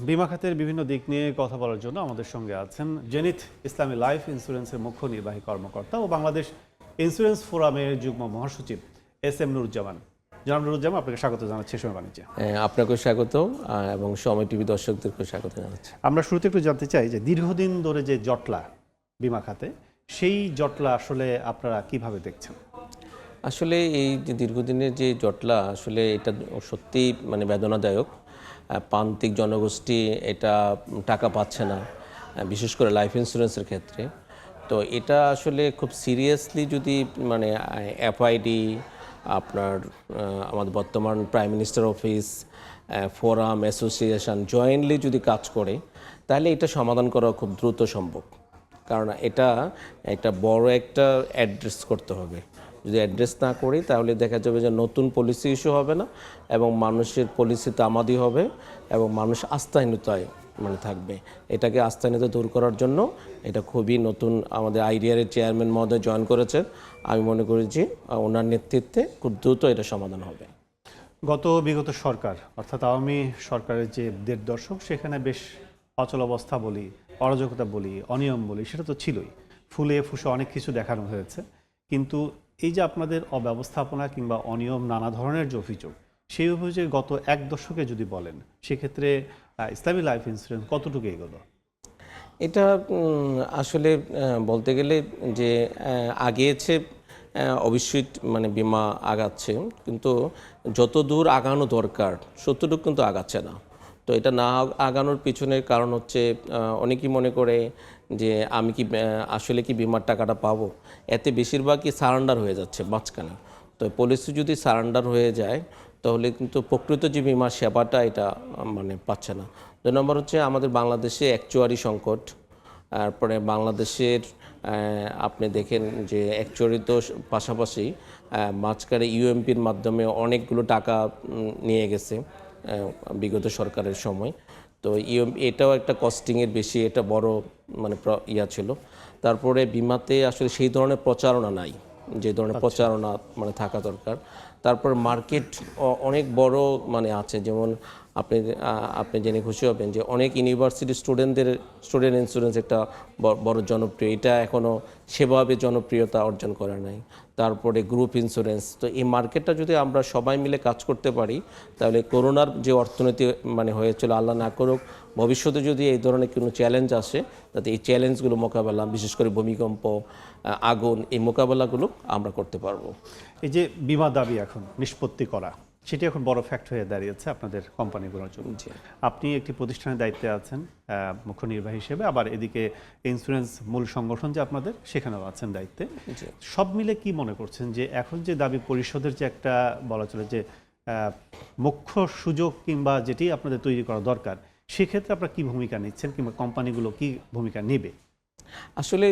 বীমা খাতের বিভিন্ন দিক নিয়ে কথা বলার জন্য আমাদের সঙ্গে আছেন জেনিথ ইসলামী লাইফ ইন্স্যুরেন্সের মুখ্য নির্বাহী কর্মকর্তা ও বাংলাদেশ ইন্স্যুরেন্স ফোরামের যুগ্ম মহাসচিব SM নুরুজ্জামান। জনাব নুরুজ্জামান, আপনাকে স্বাগত জানাচ্ছি সময় বাণিজ্যে। আপনাকেও স্বাগত এবং সময় টিভি দর্শকদেরকেও স্বাগত জানাচ্ছি। আমরা শুরুতে একটু জানতে চাই যে দীর্ঘদিন ধরে যে জটলা বীমা খাতে, সেই জটলা আসলে আপনারা কিভাবে দেখছেন? আসলে এই যে দীর্ঘদিনের যে জটলা, আসলে এটা সত্যিই মানে বেদনাদায়ক। প্রান্তিক জনগোষ্ঠী এটা টাকা পাচ্ছে না, বিশেষ করে লাইফ ইন্স্যুরেন্সের ক্ষেত্রে। তো এটা আসলে খুব সিরিয়াসলি যদি মানে FID, আপনার আমাদের বর্তমান prime minister office, forum, association jointly যদি কাজ করে, তাহলে এটা সমাধান করা খুব দ্রুত সম্ভব। কারণ এটা একটা বড় একটা অ্যাড্রেস করতে হবে। যদি অ্যাড্রেস না করি তাহলে দেখা যাবে যে নতুন পলিসি ইস্যু হবে না এবং মানুষের পলিসি তামাদি হবে এবং মানুষ আস্থাহীনতায় মানে থাকবে। এটাকে আস্থাহীনতা দূর করার জন্য এটা খুবই নতুন আমাদের IDR এর চেয়ারম্যান মহোদয় জয়েন করেছেন। আমি মনে করি যে ওনার নেতৃত্বে খুব দ্রুত এটা সমাধান হবে। বিগত সরকার অর্থাৎ আওয়ামী সরকারের যে 1.5 দশক, সেখানে বেশ অচল অবস্থা বলি, অরাজকতা বলি, অনিয়ম বলি, সেটা তো ছিলই। ফুলে ফুসে অনেক কিছু দেখানো হয়েছে, কিন্তু এই যে আপনাদের অব্যবস্থাপনা কিংবা অনিয়ম নানা ধরনের যে অভিযোগ, সেই অভিযোগে গত 1 দশকে যদি বলেন, সেক্ষেত্রে ইসলামী লাইফ ইন্স্যুরেন্স কতটুকু এগোলো? এটা আসলে বলতে গেলে যে আগিয়েছে, অবশ্যই মানে বীমা আগাচ্ছে, কিন্তু যত দূর আগানো দরকার ততটুকু কিন্তু আগাচ্ছে না। তো এটা না আগানোর পিছনের কারণ হচ্ছে অনেকেই মনে করে যে আমি কি আসলে কি বীমার টাকাটা পাবো, এতে বেশিরভাগই সারেন্ডার হয়ে যাচ্ছে মাঝখানে। তো পলিসি যদি সারেন্ডার হয়ে যায় তাহলে কিন্তু প্রকৃত যে বীমার সেবাটা এটা মানে পাচ্ছে না। 2 নম্বর হচ্ছে আমাদের বাংলাদেশে অ্যাকচুয়ারি সংকট। তারপরে বাংলাদেশের আপনি দেখেন যে অ্যাকচুয়ারি তো পাশাপাশি মাঝখানে UMPর মাধ্যমে অনেকগুলো টাকা নিয়ে গেছে বিগত সরকারের সময়। তো এটাও একটা কস্টিংয়ের বেশি, এটা বড় মানে ছিল। তারপরে বীমাতে আসলে সেই ধরনের প্রচারণা নাই, যে ধরনের প্রচারণা মানে থাকা দরকার। তারপর মার্কেট অনেক বড় মানে আছে, যেমন আপনি জেনে খুশি হবেন যে অনেক ইউনিভার্সিটি স্টুডেন্ট ইন্স্যুরেন্স একটা বড় জনপ্রিয়, এটা এখনও সেভাবে জনপ্রিয়তা অর্জন করে নাই। তারপরে গ্রুপ ইন্স্যুরেন্স। তো এই মার্কেটটা যদি আমরা সবাই মিলে কাজ করতে পারি, তাহলে করোনার যে অর্থনীতি মানে হয়েছিল, আল্লাহ না করুক ভবিষ্যতে যদি এই ধরনের কোনো চ্যালেঞ্জ আসে, যাতে এই চ্যালেঞ্জগুলো মোকাবেলা, বিশেষ করে ভূমিকম্প, আগুন, এই মোকাবেলাগুলো আমরা করতে পারবো। এই যে বিমা দাবি এখন নিষ্পত্তি করা, সেটি এখন বড় ফ্যাক্ট হয়ে দাঁড়িয়েছে আপনাদের কোম্পানিগুলোর জন্য। আপনি একটি প্রতিষ্ঠানের দায়িত্বে আছেন মুখ্য নির্বাহী হিসেবে, আবার এদিকে ইন্স্যুরেন্স মূল সংগঠন যে আপনাদের, সেখানেও আছেন দায়িত্বে। সব মিলে কি মনে করছেন যে এখন যে দাবি পরিশোধের যে একটা বলা চলে যে মুখ্য সুযোগ কিংবা যেটি আপনাদের তৈরি করা দরকার, সেক্ষেত্রে আপনারা কি ভূমিকা নিচ্ছেন কিংবা কোম্পানিগুলো কি ভূমিকা নেবে? আসলে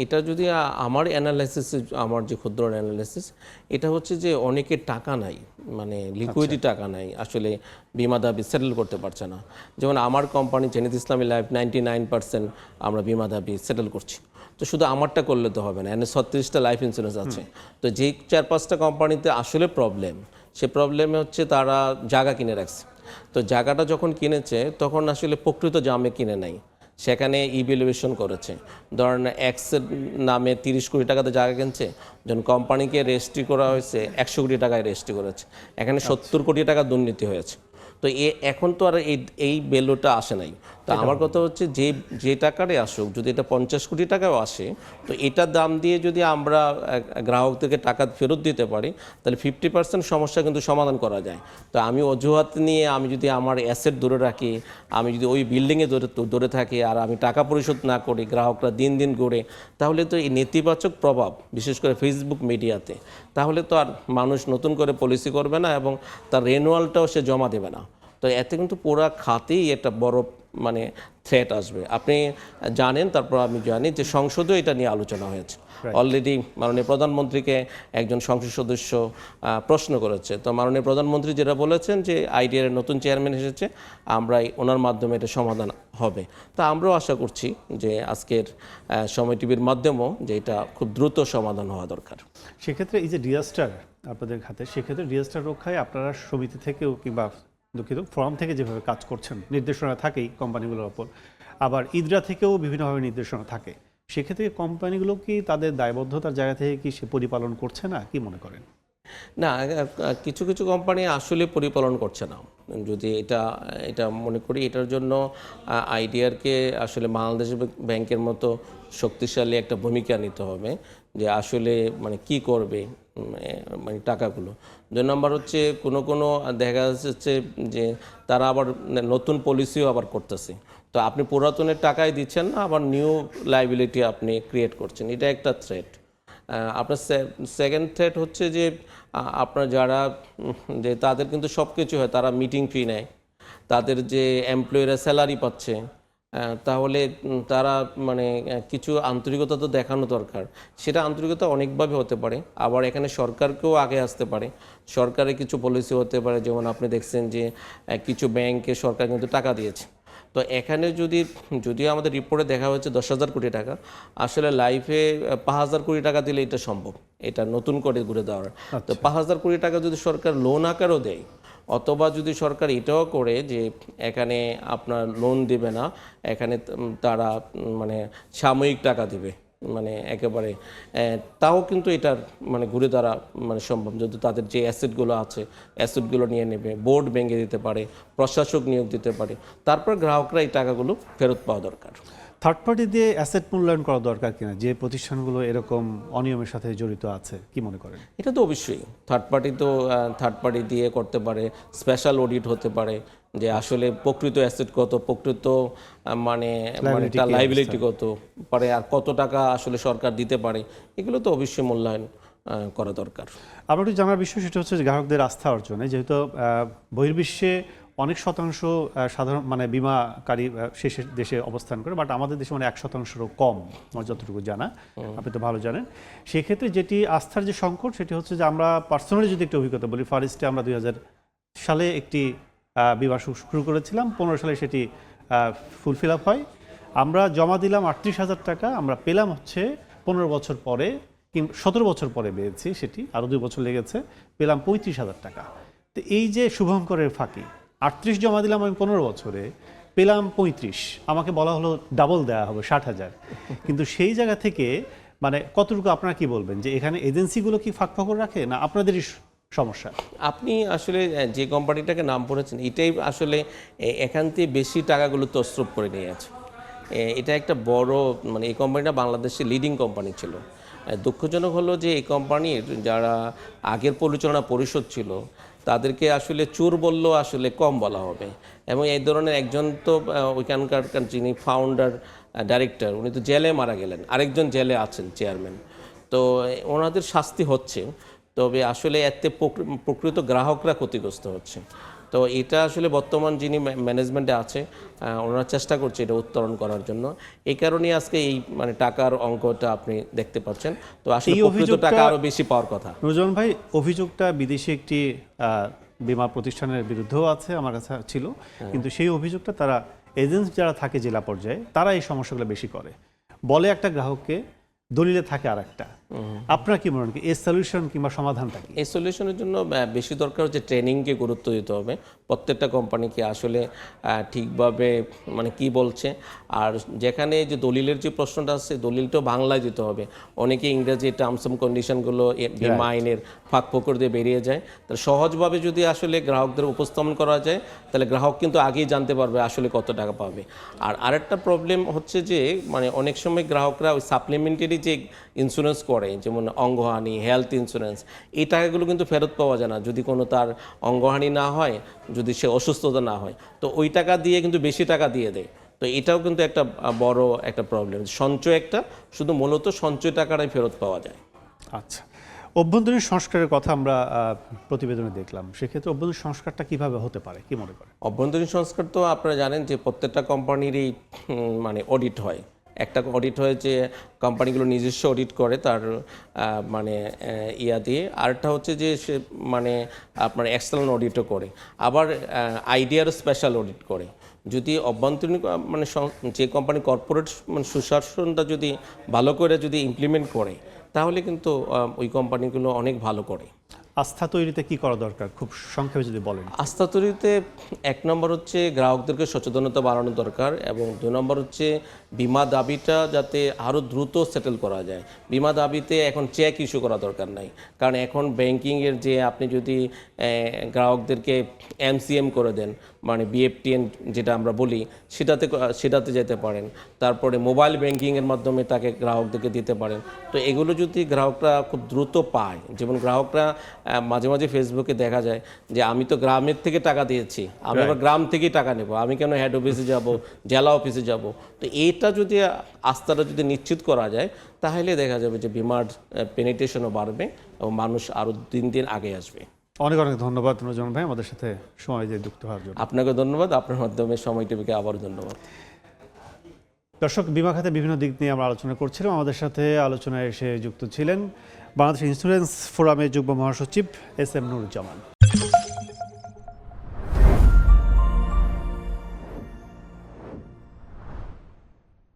এটা যদি আমার অ্যানালাইসিস, আমার যে ক্ষুদ্র অ্যানালাইসিস, এটা হচ্ছে যে অনেকের টাকা নাই, মানে লিকুইডিটি টাকা নাই, আসলে বীমা দাবি সেটেল করতে পারছে না। যেমন আমার কোম্পানি জেনিথ ইসলামী লাইফ 99% আমরা বীমা দাবি সেটেল করছি। তো শুধু আমারটা করলে তো হবে না, এখানে 36টা লাইফ ইন্স্যুরেন্স আছে। তো যেই 4-5টা কোম্পানিতে আসলে প্রবলেম, সে প্রবলেমে হচ্ছে তারা জায়গা কিনে রাখছে। তো জায়গাটা যখন কিনেছে তখন আসলে প্রকৃত জামে কিনে নাই, সেখানে ইভ্যালুয়েশন করেছে। ধরেন এক্সের নামে 30 কোটি টাকাতে জায়গা কিনছে, যখন কোম্পানিকে রেজিস্ট্রি করা হয়েছে 100 কোটি টাকায় রেজিস্ট্রি করেছে, এখানে 70 কোটি টাকা দুর্নীতি হয়েছে। তো এখন তো আর এই ভ্যালুটা আসে নাই। তো আমার কথা হচ্ছে যে টাকারে আসুক, যদি এটা 50 কোটি টাকাও আসে, তো এটার দাম দিয়ে যদি আমরা গ্রাহকদেরকে টাকা ফেরত দিতে পারি, তাহলে 50% সমস্যা কিন্তু সমাধান করা যায়। তো আমি অজুহাত নিয়ে আমি যদি আমার অ্যাসেট ধরে রাখি, আমি যদি ওই বিল্ডিংয়ে ধরে থাকি আর আমি টাকা পরিশোধ না করি, গ্রাহকরা দিন দিন ঘুরে, তাহলে তো এই নেতিবাচক প্রভাব, বিশেষ করে ফেসবুক মিডিয়াতে, তাহলে তো আর মানুষ নতুন করে পলিসি করবে না এবং তার রেনুয়ালটাও সে জমা দেবে না। তো এতে কিন্তু পুরো খাতেই একটা বড় মানে থ্রেট আসবে। আপনি জানেন, তারপর আমি জানি যে সংসদেও এটা নিয়ে আলোচনা হয়েছে। অলরেডি মাননীয় প্রধানমন্ত্রীকে একজন সংসদ সদস্য প্রশ্ন করেছে। তো মাননীয় প্রধানমন্ত্রী যেটা বলেছেন যে IDR এর নতুন চেয়ারম্যান এসেছে, আমরা ওনার মাধ্যমে এটা সমাধান হবে। তা আমরাও আশা করছি যে আজকের সময় টিভির মাধ্যমেও যে এটা খুব দ্রুত সমাধান হওয়া দরকার। সেক্ষেত্রে এই যে ডিজাস্টার আপনাদের খাতে, সেক্ষেত্রে ডিজাস্টার রক্ষায় আপনারা সমিতি থেকেও কিংবা দুঃখিত, ফোরাম থেকে যেভাবে কাজ করছেন, নির্দেশনা থাকেই কোম্পানিগুলোর ওপর, আবার ইদরা থেকেও বিভিন্নভাবে নির্দেশনা থাকে, সেক্ষেত্রে কোম্পানিগুলো কি তাদের দায়বদ্ধতার জায়গা থেকে কি সে পরিপালন করছে না, কি মনে করেন? না, কিছু কিছু কোম্পানি আসলে পরিপালন করছে না। যদি এটা এটা মনে করি, এটার জন্য আইডিআরকে আসলে বাংলাদেশ ব্যাংকের মতো শক্তিশালী একটা ভূমিকা নিতে হবে, যে আসলে মানে কি করবে মানে টাকাগুলো। 2 নম্বর হচ্ছে কোনো দেখা যাচ্ছে যে তারা আবার নতুন পলিসিও আবার করতেছে। তো আপনি পুরাতনের টাকাই দিচ্ছেন না, আবার নিউ লাইবিলিটি আপনি ক্রিয়েট করছেন, এটা একটা থ্রেট। আপনার সেকেন্ড থ্রেট হচ্ছে যে আপনার যারা যে তাদের কিন্তু সব কিছু হয়, তারা মিটিং ফি নেয়, তাদের যে এমপ্লয়িরা স্যালারি পাচ্ছে, তাহলে তারা মানে কিছু আন্তরিকতা তো দেখানো দরকার। সেটা আন্তরিকতা অনেকভাবে হতে পারে, আবার এখানে সরকারকেও আগে আসতে পারে। সরকারের কিছু পলিসি হতে পারে, যেমন আপনি দেখছেন যে কিছু ব্যাংকে সরকার কিন্তু টাকা দিয়েছে। তো এখানে যদিও আমাদের রিপোর্টে দেখা হচ্ছে 10,000 কোটি টাকা, আসলে লাইফে 5,000 কোটি টাকা দিলে এটা সম্ভব, এটা নতুন করে ঘুরে দেওয়ার। তো 5,000 কোটি টাকা যদি সরকার লোন আকারও দেয়, অথবা যদি সরকার এটাও করে যে এখানে আপনার লোন দিবে না, এখানে তারা মানে সাময়িক টাকা দিবে, মানে একেবারে, তাও কিন্তু এটার মানে ঘুরে দাঁড়া মানে সম্ভব, যদি তাদের যে অ্যাসেটগুলো আছে অ্যাসেটগুলো নিয়ে নেবে, বোর্ড ভেঙে দিতে পারে, প্রশাসক নিয়োগ দিতে পারে, তারপর গ্রাহকরা এই টাকাগুলো ফেরত পাওয়া দরকার। থার্ড পার্টি দিয়ে অ্যাসেট মূল্যায়ন করা দরকার কিনা, যে প্রতিষ্ঠানগুলো এরকম অনিয়মের সাথে জড়িত আছে, কি মনে করেন? এটা তো অবশ্যই থার্ড পার্টি দিয়ে করতে পারে, স্পেশাল অডিট হতে পারে, যে আসলে প্রকৃত অ্যাসেট কত, প্রকৃত মানে লাইবিলিটি কত পারে, আর কত টাকা আসলে সরকার দিতে পারে, এগুলো তো অবশ্যই মূল্যায়ন করা দরকার। আবার একটু জানার বিষয় সেটা হচ্ছে যে গ্রাহকদের আস্থা অর্জনে, যেহেতু বহির্বিশ্বে অনেক শতাংশ সাধারণ মানে বিমাকারী শেষের দেশে অবস্থান করে, বাট আমাদের দেশে মানে 1%-রও কম, আমার যতটুকু জানা, আপনি তো ভালো জানেন। সেক্ষেত্রে যেটি আস্থার যে সংকট, সেটি হচ্ছে যে আমরা পার্সোনালি যদি একটু অভিজ্ঞতা বলি, ফরেস্টে আমরা 2000 সালে একটি বিমা শুরু করেছিলাম, 15 সালে সেটি ফুলফিল আপ হয়। আমরা জমা দিলাম 38,000 টাকা, আমরা পেলাম হচ্ছে 15 বছর পরে, 17 বছর পরে পেয়েছি, সেটি আরও 2 বছর লেগেছে, পেলাম 35,000 টাকা। তো এই যে শুভঙ্করের ফাঁকি, 38 জমা দিলাম আমি 15 বছরে, পেলাম 35, আমাকে বলা হলো ডাবল দেওয়া হবে 60,000। কিন্তু সেই জায়গা থেকে মানে কতটুকু আপনারা কি বলবেন, যে এখানে এজেন্সিগুলো কি ফাঁক ফকর রাখে, না আপনাদেরই সমস্যা? আপনি আসলে যে কোম্পানিটাকে নাম পড়েছেন, এটাই আসলে এখান থেকে বেশি টাকাগুলো তছরূপ করে নিয়ে আছে। এটা একটা বড় মানে এই কোম্পানিটা বাংলাদেশের লিডিং কোম্পানি ছিল। দুঃখজনক হলো যে এই কোম্পানির যারা আগের পরিচালনা পরিষদ ছিল, তাদেরকে আসলে চোর বললেও আসলে কম বলা হবে। এবং এই ধরনের একজন তো ওইখানকার যিনি ফাউন্ডার ডাইরেক্টর, উনি তো জেলে মারা গেলেন, আরেকজন জেলে আছেন চেয়ারম্যান। তো ওনাদের শাস্তি হচ্ছে, তবে আসলে এতে প্রকৃত গ্রাহকরা ক্ষতিগ্রস্ত হচ্ছে। তো এটা আসলে বর্তমান যিনি ম্যানেজমেন্টে আছে, ওনারা চেষ্টা করছে এটা উত্তরণ করার জন্য। এই কারণেই আজকে এই মানে টাকার অঙ্কটা আপনি দেখতে পাচ্ছেন। তো আসলে প্রকৃত টাকা আরও বেশি পাওয়ার কথা। নুরুজ্জামান ভাই, অভিযোগটা বিদেশি একটি বীমা প্রতিষ্ঠানের বিরুদ্ধেও আছে, আমার কাছে ছিল, কিন্তু সেই অভিযোগটা তারা এজেন্ট যারা থাকে জেলা পর্যায়ে, তারা এই সমস্যাগুলো বেশি করে, বলে একটা গ্রাহককে, দলিলে থাকে আর একটা। আপনারা কি মনে করেন, এই সলিউশন কিংবা সমাধানটা কি? এই সলিউশনের জন্য বেশি দরকার হচ্ছে ট্রেনিংকে গুরুত্ব দিতে হবে। প্রত্যেকটা কোম্পানিকে আসলে ঠিকভাবে মানে কি বলছে, আর যেখানে যে দলিলের যে প্রশ্নটা আছে, দলিলটাও বাংলায় দিতে হবে। অনেকে ইংরেজি টার্মস অ্যান্ড কন্ডিশনগুলো বিমা আইনের ফাঁক ফোকর দিয়ে বেরিয়ে যায়। তাহলে সহজভাবে যদি আসলে গ্রাহকদের উপস্থাপন করা যায়, তাহলে গ্রাহক কিন্তু আগেই জানতে পারবে আসলে কত টাকা পাবে। আর আরেকটা প্রবলেম হচ্ছে যে মানে অনেক সময় গ্রাহকরা ওই সাপ্লিমেন্টারি যে ইন্স্যুরেন্স করে, যেমন অঙ্গহানি, হেলথ ইন্স্যুরেন্স, এই টাকাগুলো কিন্তু ফেরত পাওয়া যায় না যদি কোনো তার অঙ্গহানি না হয়, যদি সে অসুস্থতা না হয়। তো ওই টাকা দিয়ে কিন্তু বেশি টাকা দিয়ে দেয়। তো এটাও কিন্তু একটা বড় একটা প্রবলেম। সঞ্চয় একটা, শুধু মূলত সঞ্চয় টাকাটাই ফেরত পাওয়া যায়। আচ্ছা, অভ্যন্তরীণ সংস্কারের কথা আমরা প্রতিবেদনে দেখলাম, সেক্ষেত্রে অভ্যন্তরীণ সংস্কারটা কিভাবে হতে পারে, কি মনে করেন? অভ্যন্তরীণ সংস্কার তো আপনারা জানেন যে প্রত্যেকটা কোম্পানিরই মানে অডিট হয়। একটা অডিট হয় যে কোম্পানিগুলো নিজস্ব অডিট করে তার মানে ইয়া দিয়ে, আরেকটা হচ্ছে যে সে মানে আপনার এক্সটার্নাল অডিটও করে, আবার আইডিয়ারও স্পেশাল অডিট করে। যদি অভ্যন্তরীণ মানে যে কোম্পানি কর্পোরেট মানে সুশাসনটা যদি ভালো করে যদি ইমপ্লিমেন্ট করে, তাহলে কিন্তু ওই কোম্পানিগুলো অনেক ভালো করে। আস্থা তৈরিতে কি করা দরকার খুব সংক্ষেপে যদি বলেন? আস্থা তৈরিতে 1 নম্বর হচ্ছে গ্রাহকদেরকে সচেতনতা বাড়ানো দরকার, এবং 2 নম্বর হচ্ছে বীমা দাবিটা যাতে আরও দ্রুত সেটেল করা যায়। বীমা দাবিতে এখন চেক ইস্যু করা দরকার নাই, কারণ এখন ব্যাংকিংয়ের যে আপনি যদি গ্রাহকদেরকে MCM করে দেন, মানে BFTN যেটা আমরা বলি, সেটাতে যেতে পারেন। তারপরে মোবাইল ব্যাংকিংয়ের মাধ্যমে তাকে গ্রাহকদেরকে দিতে পারেন। তো এগুলো যদি গ্রাহকরা খুব দ্রুত পায়, যেমন গ্রাহকরা মাঝে মাঝে ফেসবুকে দেখা যায় যে আমি তো গ্রামের থেকে টাকা দিয়েছি, আমি আবার গ্রাম থেকেই টাকা নেব, আমি কেন হেড অফিসে যাব, জেলা অফিসে যাব। তো এইটা যদি আস্থাটা যদি নিশ্চিত করা যায়, তাহলে দেখা যাবে যে বীমার পেনিট্রেশনও বাড়বে এবং মানুষ আরও দিন দিন আগে আসবে। অনেক অনেক ধন্যবাদ নুরুজ্জামান ভাই আমাদের সাথে সময় দিয়ে যুক্ত হওয়ার জন্য। আপনাকে ধন্যবাদ, আপনার মাধ্যমে সময় টিভিকে আবারও ধন্যবাদ। দর্শক, বীমা খাতে বিভিন্ন দিক নিয়ে আমরা আলোচনা করছিলাম। আমাদের সাথে আলোচনায় এসে যুক্ত ছিলেন বাংলাদেশ ইন্স্যুরেন্স ফোরামের যুগ্ম মহাসচিব SM নুরুজ্জামান।